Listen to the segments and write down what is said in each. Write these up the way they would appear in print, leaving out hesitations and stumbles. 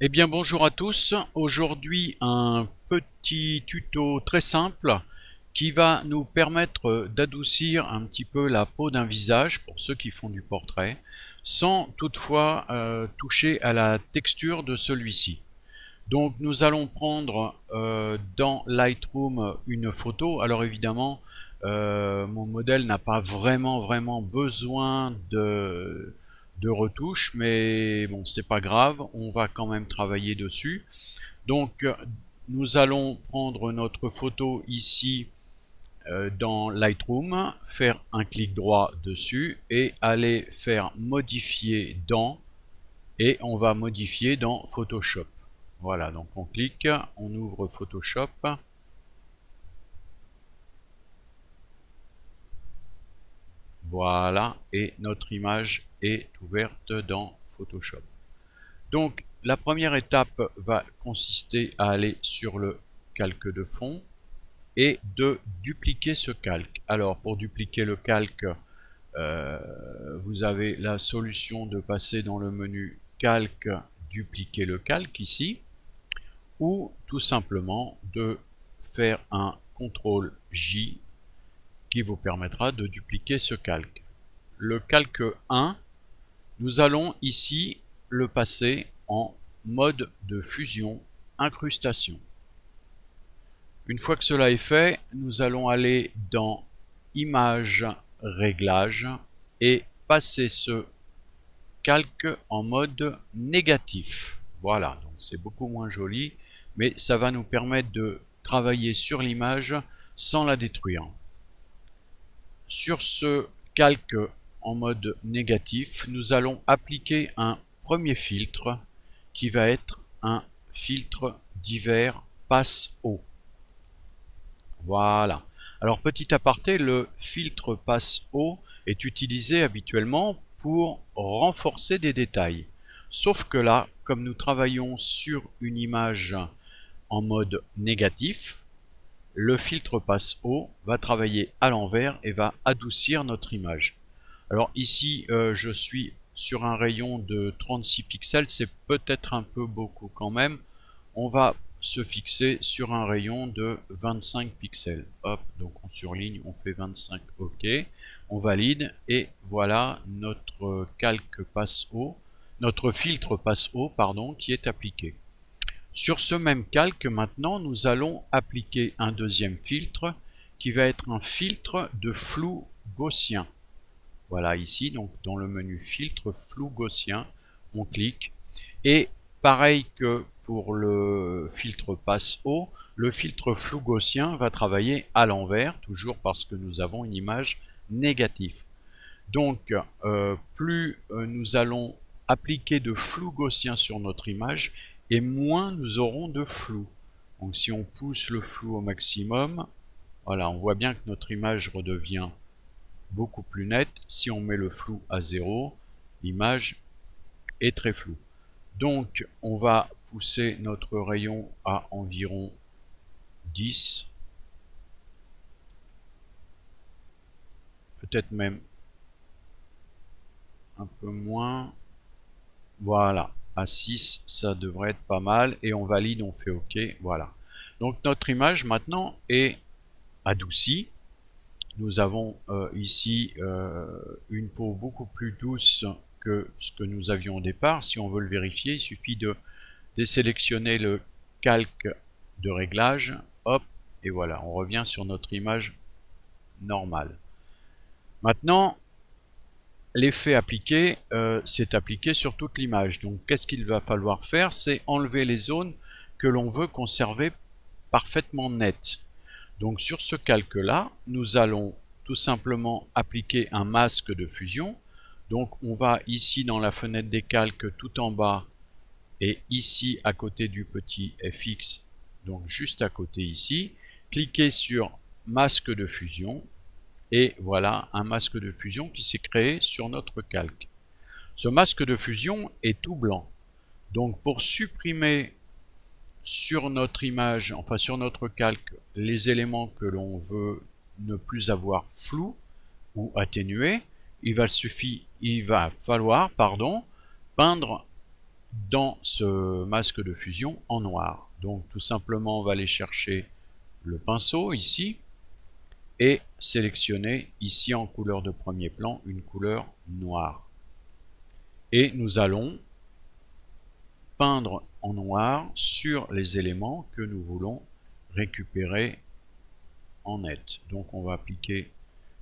Eh bien bonjour à tous, aujourd'hui un petit tuto très simple qui va nous permettre d'adoucir un petit peu la peau d'un visage pour ceux qui font du portrait sans toutefois toucher à la texture de celui-ci. Donc nous allons prendre dans Lightroom une photo. Alors évidemment mon modèle n'a pas vraiment besoin de retouches, mais bon, c'est pas grave, on va quand même travailler dessus. Donc nous allons prendre notre photo ici dans Lightroom, faire un clic droit dessus et aller faire modifier dans, et on va modifier dans Photoshop. Voilà, donc on clique, on ouvre Photoshop. Voilà, et notre image est ouverte dans Photoshop. Donc la première étape va consister à aller sur le calque de fond et de dupliquer ce calque. Alors pour dupliquer le calque, vous avez la solution de passer dans le menu calque, dupliquer le calque ici, ou tout simplement de faire un CTRL J qui vous permettra de dupliquer ce calque. Le calque 1, nous allons ici le passer en mode de fusion incrustation. Une fois que cela est fait, nous allons aller dans Images, Réglages et passer ce calque en mode négatif. Voilà, donc c'est beaucoup moins joli, mais ça va nous permettre de travailler sur l'image sans la détruire. Sur ce calque en mode négatif, nous allons appliquer un premier filtre qui va être un filtre divers passe haut. Voilà. Alors petit aparté, le filtre passe haut est utilisé habituellement pour renforcer des détails. Sauf que là, comme nous travaillons sur une image en mode négatif, le filtre passe haut va travailler à l'envers et va adoucir notre image. Alors ici, je suis sur un rayon de 36 pixels, c'est peut-être un peu beaucoup quand même. On va se fixer sur un rayon de 25 pixels. Hop, donc on surligne, on fait 25, ok. On valide et voilà notre calque passe haut, notre filtre passe haut, pardon, qui est appliqué. Sur ce même calque, maintenant, nous allons appliquer un deuxième filtre qui va être un filtre de flou gaussien. Voilà ici, donc dans le menu filtre flou gaussien, on clique et pareil que pour le filtre passe haut, le filtre flou gaussien va travailler à l'envers, toujours parce que nous avons une image négative. Donc plus nous allons appliquer de flou gaussien sur notre image, et moins nous aurons de flou. Donc si on pousse le flou au maximum, voilà, on voit bien que notre image redevient beaucoup plus nette. Si on met le flou à 0, l'image est très floue. Donc on va pousser notre rayon à environ 10, peut-être même un peu moins. Voilà, à 6 ça devrait être pas mal, et on valide, on fait OK. Voilà, donc notre image maintenant est adoucie. Nous avons ici une peau beaucoup plus douce que ce que nous avions au départ. Si on veut le vérifier, il suffit de désélectionner le calque de réglage, hop, et voilà, on revient sur notre image normale. Maintenant, l'effet appliqué, c'est appliqué sur toute l'image. Donc qu'est-ce qu'il va falloir faire? C'est enlever les zones que l'on veut conserver parfaitement nettes. Donc sur ce calque-là, nous allons tout simplement appliquer un masque de fusion. Donc on va ici dans la fenêtre des calques tout en bas, et ici à côté du petit FX, donc juste à côté ici, cliquez sur masque de fusion, et voilà un masque de fusion qui s'est créé sur notre calque. Ce masque de fusion est tout blanc. Donc pour supprimer sur notre image, enfin sur notre calque, les éléments que l'on veut ne plus avoir flous ou atténués, il va falloir peindre dans ce masque de fusion en noir. Donc tout simplement, on va aller chercher le pinceau ici et sélectionner ici en couleur de premier plan une couleur noire. Et nous allons peindre en noir sur les éléments que nous voulons récupérer en net. Donc on va appliquer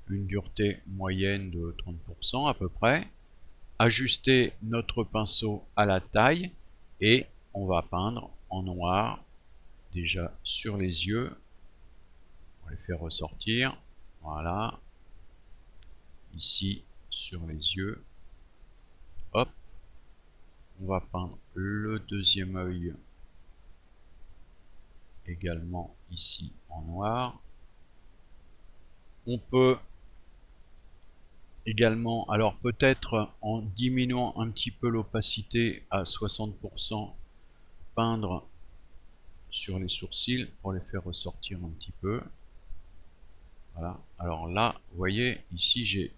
une dureté moyenne de 30% à peu près, ajuster notre pinceau à la taille et on va peindre en noir déjà sur les yeux. On va les faire ressortir, voilà, ici sur les yeux, hop, on va peindre le deuxième œil également ici en noir. On peut également, alors peut-être en diminuant un petit peu l'opacité à 60%, peindre sur les sourcils pour les faire ressortir un petit peu. Voilà, alors là, vous voyez, ici j'ai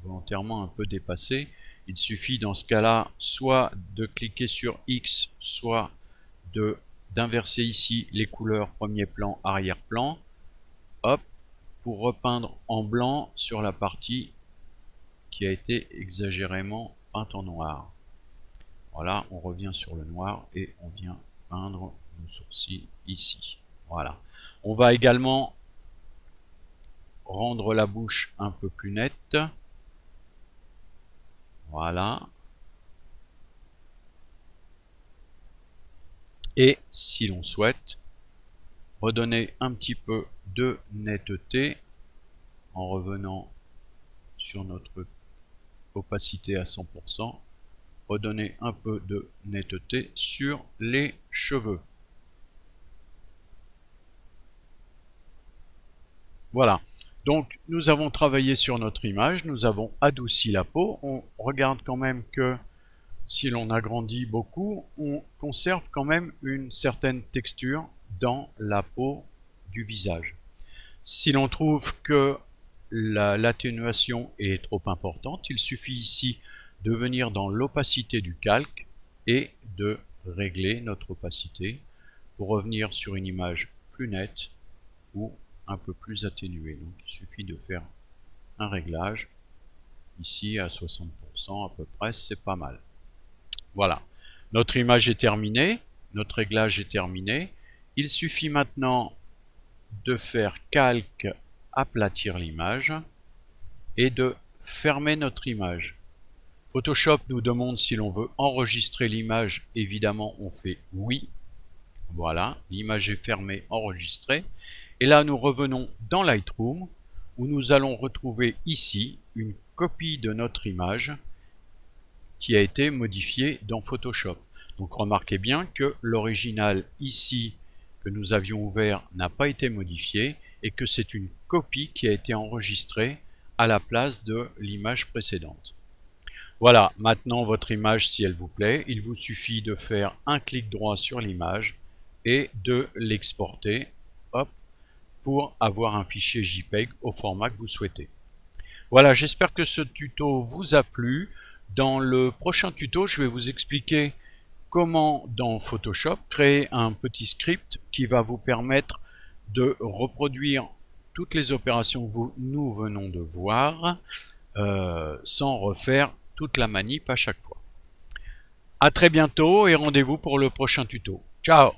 volontairement un peu dépassé. Il suffit dans ce cas-là, soit de cliquer sur X, soit d'inverser ici les couleurs premier plan, arrière-plan, hop, pour repeindre en blanc sur la partie qui a été exagérément peinte en noir. Voilà, on revient sur le noir et on vient peindre nos sourcils ici. Voilà. On va également rendre la bouche un peu plus nette. Voilà. Et si l'on souhaite, redonner un petit peu de netteté en revenant sur notre opacité à 100%, redonner un peu de netteté sur les cheveux. Voilà, donc nous avons travaillé sur notre image, nous avons adouci la peau. On regarde quand même que si l'on agrandit beaucoup, on conserve quand même une certaine texture dans la peau du visage. Si l'on trouve que l'atténuation est trop importante, il suffit ici de venir dans l'opacité du calque et de régler notre opacité pour revenir sur une image plus nette ou un peu plus atténuée. Donc il suffit de faire un réglage ici à 60% à peu près, c'est pas mal. Voilà, notre image est terminée, notre réglage est terminé. Il suffit maintenant de faire calque, aplatir l'image et de fermer notre image. Photoshop nous demande si l'on veut enregistrer l'image. Évidemment, on fait oui. Voilà, l'image est fermée, enregistrée. Et là, nous revenons dans Lightroom où nous allons retrouver ici une copie de notre image qui a été modifiée dans Photoshop. Donc remarquez bien que l'original ici que nous avions ouvert n'a pas été modifié et que c'est une copie qui a été enregistrée à la place de l'image précédente. Voilà, maintenant votre image, si elle vous plaît, il vous suffit de faire un clic droit sur l'image et de l'exporter, hop, pour avoir un fichier JPEG au format que vous souhaitez. Voilà, j'espère que ce tuto vous a plu. Dans le prochain tuto, je vais vous expliquer comment dans Photoshop créer un petit script qui va vous permettre de reproduire toutes les opérations que nous venons de voir sans refaire toute la manip à chaque fois. À très bientôt et rendez-vous pour le prochain tuto. Ciao!